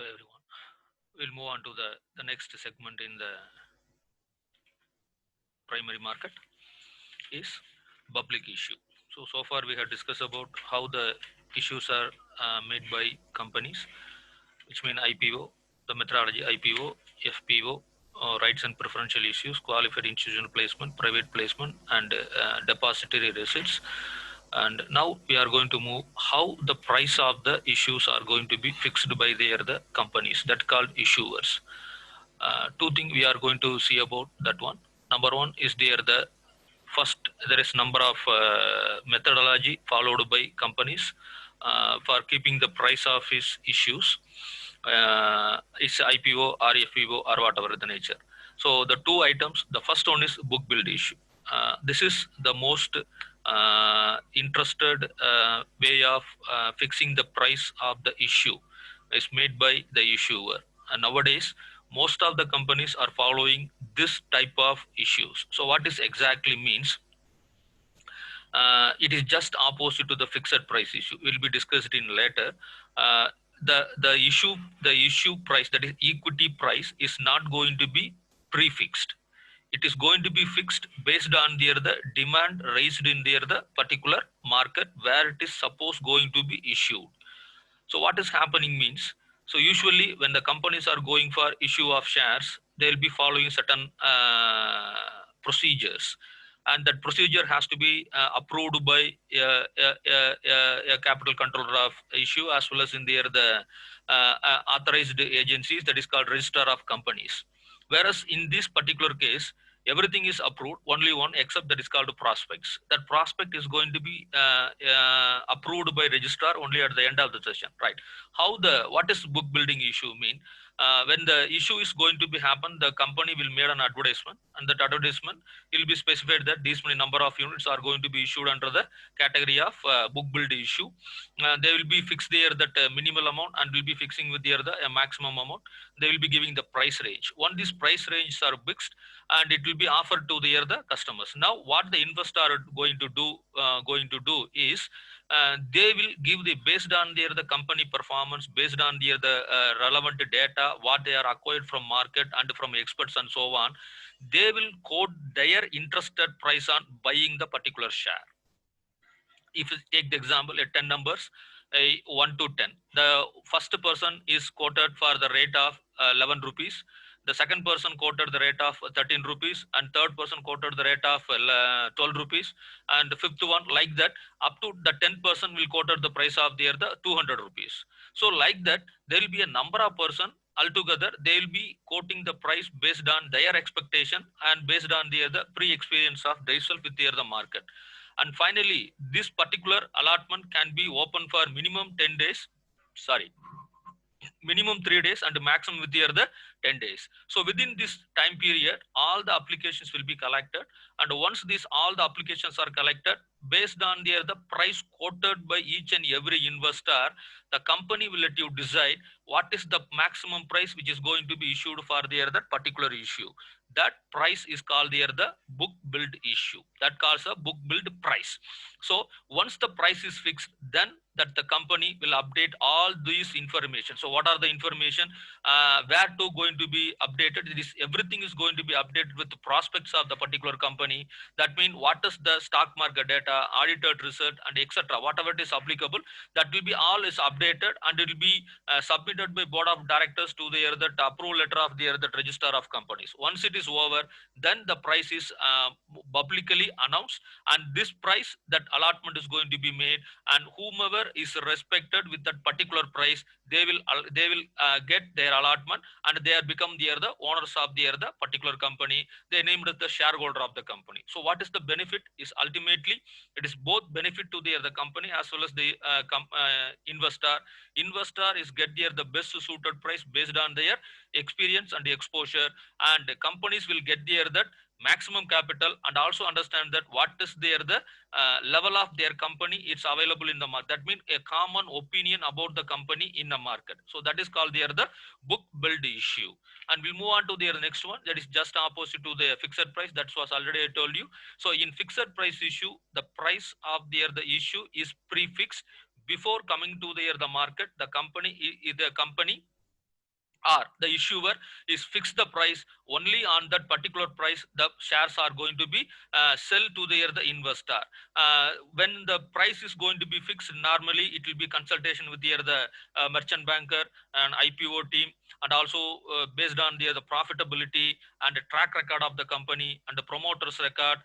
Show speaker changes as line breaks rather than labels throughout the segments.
everyone. We'll move on to the next segment in the primary market is public issue. So far we have discussed about how the issues are made by companies, which mean IPO, the methodology IPO, FPO, rights and preferential issues, qualified institutional placement, private placement, and depository receipts. And now we are going to move how the price of the issues are going to be fixed by the companies that called issuers. Two things we are going to see about that one. Number one is the first there is number of methodology followed by companies for keeping the price of his issues. It's IPO or FPO or whatever the nature. So the two items, the first one is book build issue. This is the most interested way of fixing the price of the issue is made by the issuer. And nowadays, most of the companies are following this type of issues. So what this exactly means? It is just opposite to the fixed price issue. Will be discussed in later. Uh, the issue price, that is equity price, is not going to be prefixed. It is going to be fixed based on the demand raised in the particular market where it is supposed going to be issued. So what is happening means, so usually when the companies are going for issue of shares, they will be following certain procedures, and that procedure has to be approved by a capital controller of issue as well as in the authorized agencies, that is called register of companies. Whereas in this particular case, everything is approved, only one except that is called prospects. That prospect is going to be approved by registrar only at the end of the session, right? What is book building issue mean? When the issue is going to be happen, the company will make an advertisement, and that advertisement will be specified that these many number of units are going to be issued under the category of book build issue. They will be fixed there that minimal amount, and will be fixing with the maximum amount. They will be giving the price range. Once these price ranges are fixed, and it will be offered to the customers. Now what the investor are going to do is they will give the based on the company performance, based on the relevant data what they are acquired from market and from experts and so on. They will quote their interested price on buying the particular share. If you take the example at 10 numbers, 1 to 10, the first person is quoted for the rate of 11 rupees, the second person quoted the rate of 13 rupees, and third person quoted the rate of 12 rupees, and the fifth one like that. Up to the 10th person will quoted the price of the 200 rupees. So like that, there will be a number of person altogether. They will be quoting the price based on their expectation and based on the pre-experience of themselves with the market. And finally, this particular allotment can be open for minimum 10 days, sorry, minimum 3 days, and maximum with the 10 days. So within this time period, all the applications will be collected, and once these all the applications are collected, based on the price quoted by each and every investor, the company will let you decide what is the maximum price which is going to be issued for the particular issue. That price is called the book build issue. That calls a book build price. So once the price is fixed, then that the company will update all these information. So what are the information, where to going to be updated? Everything is going to be updated with the prospects of the particular company. That means what is the stock market data, audited result, and etc. Whatever it is applicable, that will be all is updated, and it will be submitted by board of directors to the approval letter of the register of companies. Once it is over, then the price is publicly announced, and this price, that allotment is going to be made, and whomever is respected with that particular price, they will get their allotment, and they are become the owners of the particular company. They named as the shareholder of the company. So what is the benefit is ultimately it is both benefit to the company as well as the investor is get the best suited price based on their experience and the exposure, and the companies will get that maximum capital, and also understand that what is the level of their company it's available in the market. That means a common opinion about the company in the market. So that is called the book build issue. And we'll move on to the next one, that is just opposite to the fixed price. That was already I told you. So in fixed price issue, the price of the issue is prefixed before coming to the market. The company or the issuer is fixed the price only on that particular price the shares are going to be sell to the investor. When the price is going to be fixed, normally it will be consultation with the merchant banker and IPO team, and also based on the profitability and the track record of the company and the promoters record,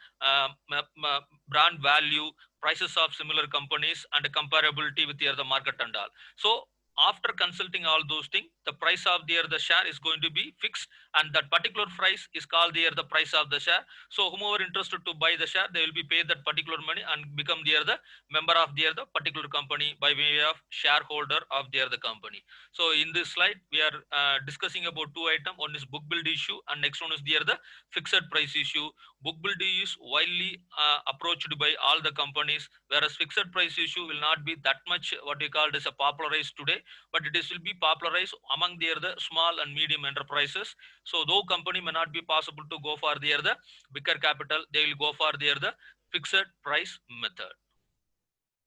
brand value, prices of similar companies, and the comparability with the market and all. So after consulting all those things, the price of the share is going to be fixed, and that particular price is called the price of the share. So whomever interested to buy the share, they will be paid that particular money and become the member of the particular company by way of shareholder of the company. So in this slide, we are discussing about two items. One is book build issue, and next one is the fixed price issue. Book build is widely approached by all the companies, whereas fixed price issue will not be that much what we call as a popularized today, but it is will be popularized among the small and medium enterprises. So though company may not be possible to go for the bigger capital, they will go for the fixed price method.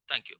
Thank you.